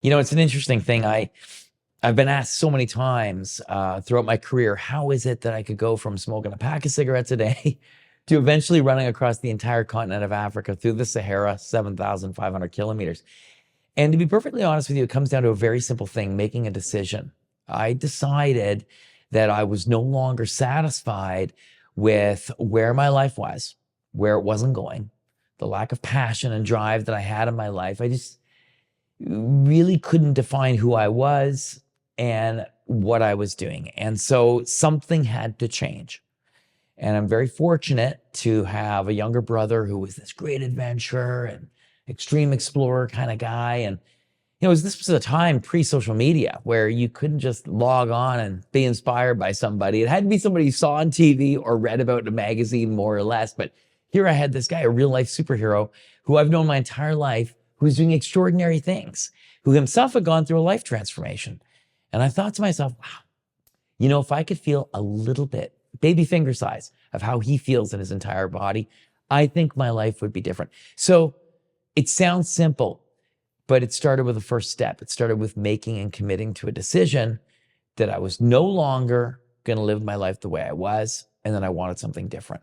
It's an interesting thing. I've been asked so many times throughout my career, how is it that I could go from smoking a pack of cigarettes a day to eventually running across the entire continent of Africa through the Sahara, 7,500 kilometers? And to be perfectly honest with you, it comes down to a very simple thing, making a decision. I decided that I was no longer satisfied with where my life was, where it wasn't going, the lack of passion and drive that I had in my life. I just really couldn't define who I was and what I was doing. And so something had to change. And I'm very fortunate to have a younger brother who was this great adventurer and extreme explorer kind of guy. And this was a time pre-social media where you couldn't just log on and be inspired by somebody. It had to be somebody you saw on TV or read about in a magazine, more or less. But here I had this guy, a real life superhero who I've known my entire life, who was doing extraordinary things, who himself had gone through a life transformation. And I thought to myself, wow, if I could feel a little bit, baby finger size, of how he feels in his entire body, I think my life would be different. So it sounds simple, but it started with the first step. It started with making and committing to a decision that I was no longer going to live my life the way I was, and that I wanted something different.